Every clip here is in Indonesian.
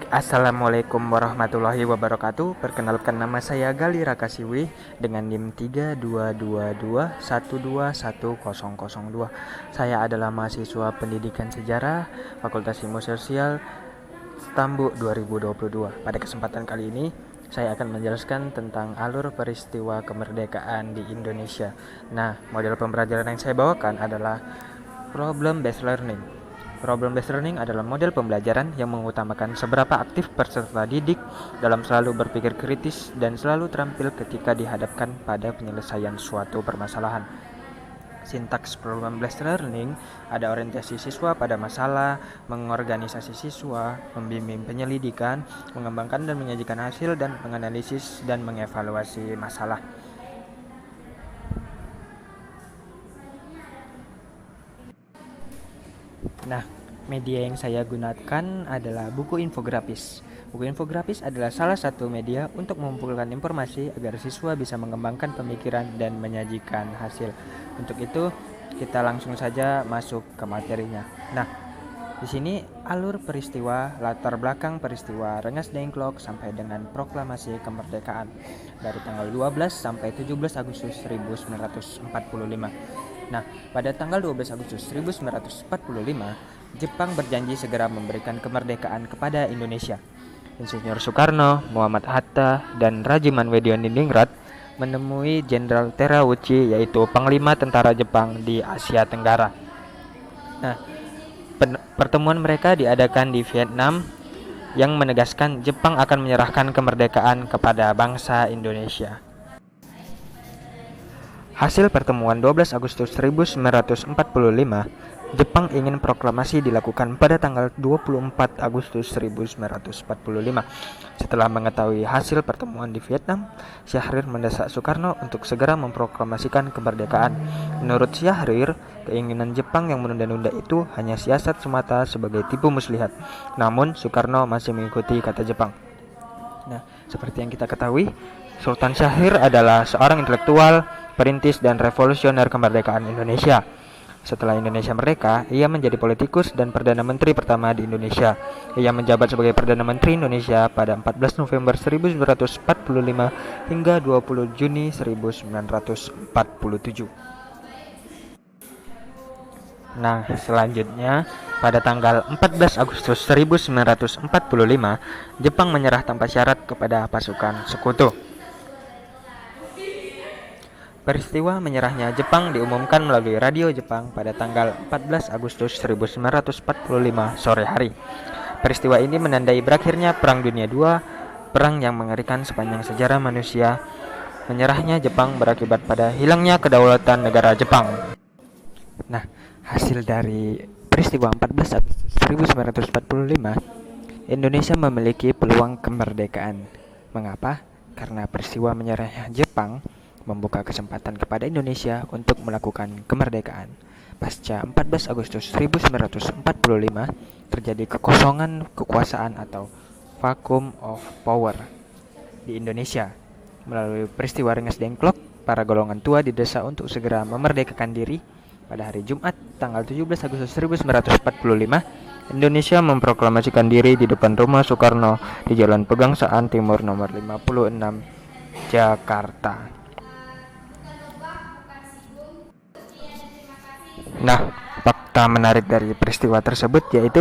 Assalamualaikum warahmatullahi wabarakatuh. Perkenalkan, nama saya Gali Rakasiwi dengan NIM 3222121002. Saya adalah mahasiswa Pendidikan Sejarah Fakultas Ilmu Sosial Stambu 2022. Pada kesempatan kali ini saya akan menjelaskan tentang alur peristiwa kemerdekaan di Indonesia. Nah, model pembelajaran yang saya bawakan adalah problem based learning. Problem based learning adalah model pembelajaran yang mengutamakan seberapa aktif peserta didik dalam selalu berpikir kritis dan selalu terampil ketika dihadapkan pada penyelesaian suatu permasalahan. Sintaks problem based learning ada orientasi siswa pada masalah, mengorganisasi siswa, membimbing penyelidikan, mengembangkan dan menyajikan hasil, dan menganalisis dan mengevaluasi masalah. Nah, media yang saya gunakan adalah buku infografis. Buku infografis adalah salah satu media untuk mengumpulkan informasi agar siswa bisa mengembangkan pemikiran dan menyajikan hasil. Untuk itu, kita langsung saja masuk ke materinya. Nah, di sini alur peristiwa, latar belakang peristiwa Rengas Dengklok sampai dengan proklamasi kemerdekaan dari tanggal 12 sampai 17 Agustus 1945. Nah, pada tanggal 12 Agustus 1945, Jepang berjanji segera memberikan kemerdekaan kepada Indonesia. Insinyur Soekarno, Muhammad Hatta, dan Rajiman Weddiwaningrat menemui Jenderal Terauchi, yaitu Panglima Tentara Jepang di Asia Tenggara. Nah, pertemuan mereka diadakan di Vietnam yang menegaskan Jepang akan menyerahkan kemerdekaan kepada bangsa Indonesia. Hasil pertemuan 12 Agustus 1945, Jepang ingin proklamasi dilakukan pada tanggal 24 Agustus 1945. Setelah mengetahui hasil pertemuan di Vietnam, Syahrir mendesak Soekarno untuk segera memproklamasikan kemerdekaan. Menurut Syahrir, keinginan Jepang yang menunda-nunda itu hanya siasat semata sebagai tipu muslihat. Namun, Soekarno masih mengikuti kata Jepang. Nah, seperti yang kita ketahui, Sultan Syahrir adalah seorang intelektual, perintis dan revolusioner kemerdekaan Indonesia. Setelah Indonesia merdeka, ia menjadi politikus dan Perdana Menteri pertama di Indonesia. Ia menjabat sebagai Perdana Menteri Indonesia pada 14 November 1945 hingga 20 Juni 1947. Nah, selanjutnya pada tanggal 14 Agustus 1945, Jepang menyerah tanpa syarat kepada pasukan sekutu. Peristiwa menyerahnya Jepang diumumkan melalui radio Jepang pada tanggal 14 Agustus 1945 sore hari. Peristiwa ini menandai berakhirnya Perang Dunia II, perang yang mengerikan sepanjang sejarah manusia. Menyerahnya Jepang berakibat pada hilangnya kedaulatan negara Jepang. Nah, hasil dari peristiwa 14 Agustus 1945, Indonesia memiliki peluang kemerdekaan. Mengapa? Karena peristiwa menyerahnya Jepang membuka kesempatan kepada Indonesia untuk melakukan kemerdekaan. Pasca 14 Agustus 1945, terjadi kekosongan kekuasaan atau vacuum of power di Indonesia. Melalui peristiwa Rengas Dengklok, para golongan tua didesak untuk segera memerdekakan diri. Pada hari Jumat, tanggal 17 Agustus 1945, Indonesia memproklamasikan diri di depan rumah Soekarno di Jalan Pegangsaan Timur nomor 56, Jakarta. Nah, fakta menarik dari peristiwa tersebut yaitu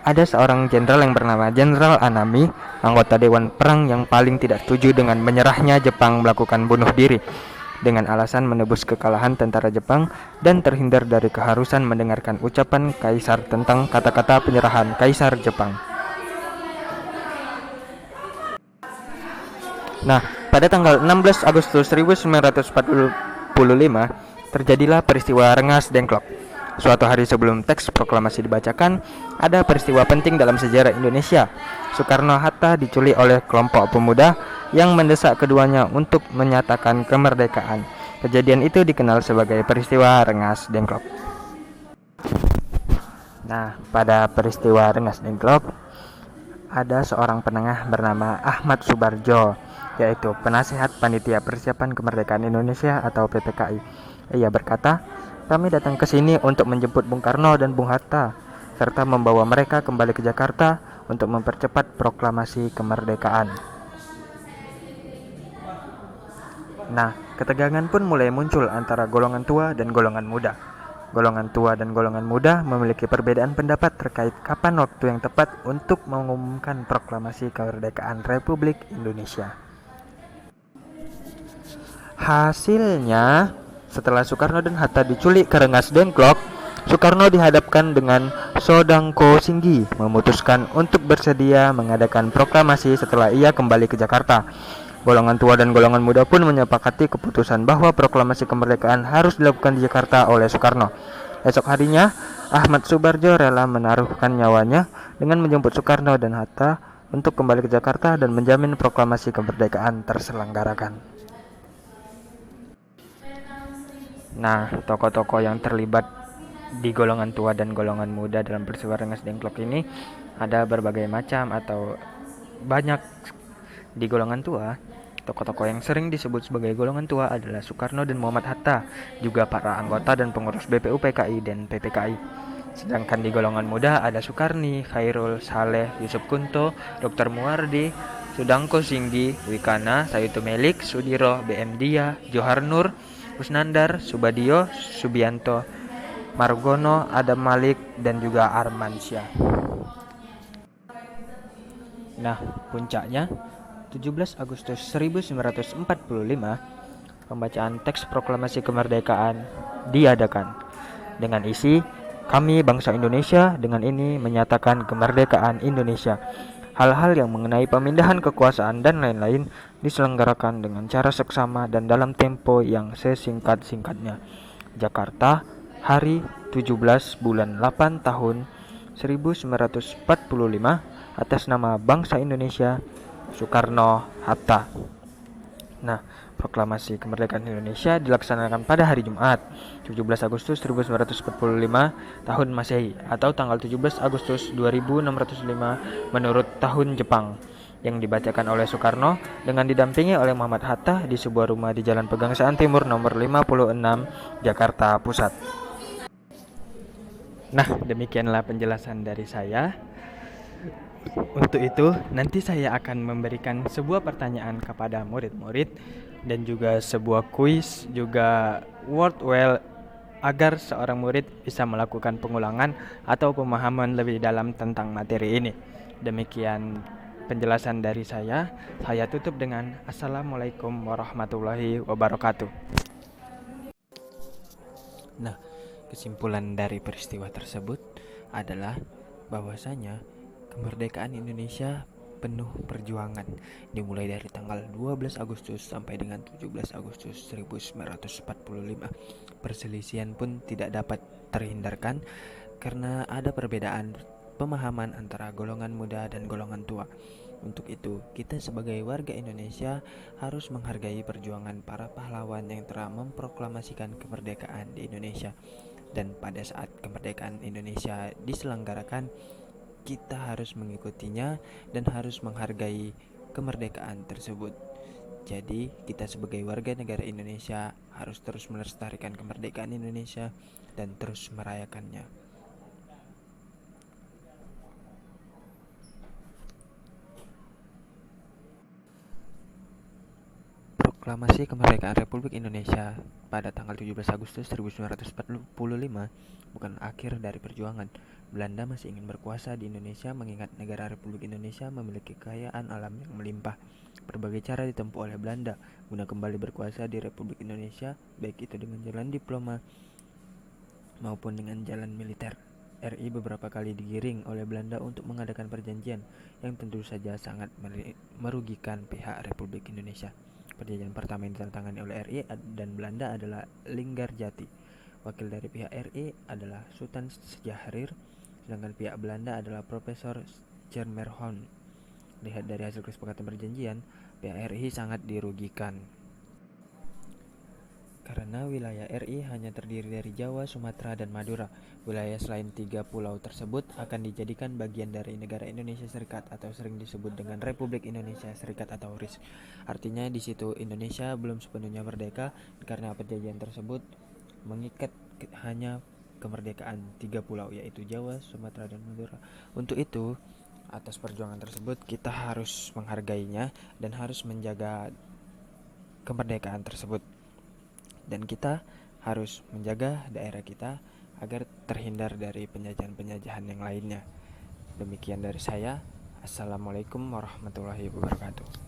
ada seorang jenderal yang bernama Jenderal Anami, anggota Dewan Perang yang paling tidak setuju dengan menyerahnya Jepang melakukan bunuh diri dengan alasan menebus kekalahan tentara Jepang dan terhindar dari keharusan mendengarkan ucapan Kaisar tentang kata-kata penyerahan Kaisar Jepang. Nah, pada tanggal 16 Agustus 1945, terjadilah peristiwa Rengas Dengklok. Suatu hari sebelum teks proklamasi dibacakan, ada peristiwa penting dalam sejarah Indonesia. Soekarno-Hatta diculik oleh kelompok pemuda yang mendesak keduanya untuk menyatakan kemerdekaan. Kejadian itu dikenal sebagai peristiwa Rengas Dengklok. Nah, pada peristiwa Rengas Dengklok, ada seorang penengah bernama Ahmad Subarjo, yaitu penasihat panitia persiapan kemerdekaan Indonesia atau PPKI. Ia berkata, "Kami datang ke sini untuk menjemput Bung Karno dan Bung Hatta, serta membawa mereka kembali ke Jakarta untuk mempercepat proklamasi kemerdekaan. Nah, ketegangan pun mulai muncul antara golongan tua dan golongan muda. Golongan tua dan golongan muda memiliki perbedaan pendapat terkait kapan waktu yang tepat untuk mengumumkan proklamasi kemerdekaan Republik Indonesia. Hasilnya, setelah Soekarno dan Hatta diculik ke Rengas Dengklok, Soekarno dihadapkan dengan Sodangko Singgi, memutuskan untuk bersedia mengadakan proklamasi setelah ia kembali ke Jakarta. Golongan tua dan golongan muda pun menyepakati keputusan bahwa proklamasi kemerdekaan harus dilakukan di Jakarta oleh Soekarno. Esok harinya, Ahmad Subarjo rela menaruhkan nyawanya dengan menjemput Soekarno dan Hatta untuk kembali ke Jakarta dan menjamin proklamasi kemerdekaan terselenggarakan. Nah, tokoh-tokoh yang terlibat di golongan tua dan golongan muda dalam peristiwa Rengas Dengklok ini ada berbagai macam atau banyak. Di golongan tua, tokoh-tokoh yang sering disebut sebagai golongan tua adalah Soekarno dan Muhammad Hatta, juga para anggota dan pengurus BPUPKI dan PPKI. Sedangkan di golongan muda ada Soekarni, Khairul, Saleh, Yusuf Kunto, Dr. Muwardi, Sudangko Singgi, Wikana, Sayutu Melik, Sudiro, BM Dia, Johar Nur, Kusnandar, Subadio, Subianto, Margono, Adam Malik, dan juga Armansyah. Nah, puncaknya 17 Agustus 1945, pembacaan teks proklamasi kemerdekaan diadakan dengan isi, "Kami bangsa Indonesia dengan ini menyatakan kemerdekaan Indonesia. Hal-hal yang mengenai pemindahan kekuasaan dan lain-lain diselenggarakan dengan cara seksama dan dalam tempo yang sesingkat-singkatnya. Jakarta, hari 17 bulan 8 tahun 1945, atas nama bangsa Indonesia, Soekarno, Hatta." Nah, proklamasi kemerdekaan Indonesia dilaksanakan pada hari Jumat, 17 Agustus 1945 tahun Masehi atau tanggal 17 Agustus 2605 menurut tahun Jepang, yang dibacakan oleh Soekarno dengan didampingi oleh Muhammad Hatta di sebuah rumah di Jalan Pegangsaan Timur nomor 56, Jakarta Pusat. Nah, demikianlah penjelasan dari saya. Untuk itu, nanti saya akan memberikan sebuah pertanyaan kepada murid-murid dan juga sebuah kuis, juga word well, agar seorang murid bisa melakukan pengulangan atau pemahaman lebih dalam tentang materi ini. Demikian penjelasan dari saya. Saya tutup dengan Assalamualaikum warahmatullahi wabarakatuh. Nah, kesimpulan dari peristiwa tersebut adalah bahwasanya kemerdekaan Indonesia penuh perjuangan, dimulai dari tanggal 12 Agustus sampai dengan 17 Agustus 1945. Perselisihan pun tidak dapat terhindarkan karena ada perbedaan pemahaman antara golongan muda dan golongan tua. Untuk itu, kita sebagai warga Indonesia harus menghargai perjuangan para pahlawan yang telah memproklamasikan kemerdekaan di Indonesia. Dan pada saat kemerdekaan Indonesia diselenggarakan, kita harus mengikutinya dan harus menghargai kemerdekaan tersebut. Jadi, kita sebagai warga negara Indonesia harus terus melestarikan kemerdekaan Indonesia dan terus merayakannya. Proklamasi kemerdekaan Republik Indonesia pada tanggal 17 Agustus 1945 bukan akhir dari perjuangan. Belanda masih ingin berkuasa di Indonesia mengingat negara Republik Indonesia memiliki kekayaan alam yang melimpah. Berbagai cara ditempuh oleh Belanda guna kembali berkuasa di Republik Indonesia, baik itu dengan jalan diploma maupun dengan jalan militer. RI beberapa kali digiring oleh Belanda untuk mengadakan perjanjian yang tentu saja sangat merugikan pihak Republik Indonesia. Perjanjian pertama yang ditandatangani oleh RI dan Belanda adalah Linggarjati. Wakil dari pihak RI adalah Sultan Syahrir, sedangkan pihak Belanda adalah Profesor Schermerhorn. Lihat dari hasil kesepakatan perjanjian, pihak RI sangat dirugikan karena wilayah RI hanya terdiri dari Jawa, Sumatera, dan Madura. Wilayah selain 3 pulau tersebut akan dijadikan bagian dari negara Indonesia Serikat atau sering disebut dengan Republik Indonesia Serikat atau RIS. Artinya di situ Indonesia belum sepenuhnya merdeka karena perjanjian tersebut mengikat hanya kemerdekaan 3 pulau, yaitu Jawa, Sumatera, dan Madura. Untuk itu, atas perjuangan tersebut, kita harus menghargainya dan harus menjaga kemerdekaan tersebut. Dan kita harus menjaga daerah kita agar terhindar dari penjajahan-penjajahan yang lainnya. Demikian dari saya. Assalamualaikum warahmatullahi wabarakatuh.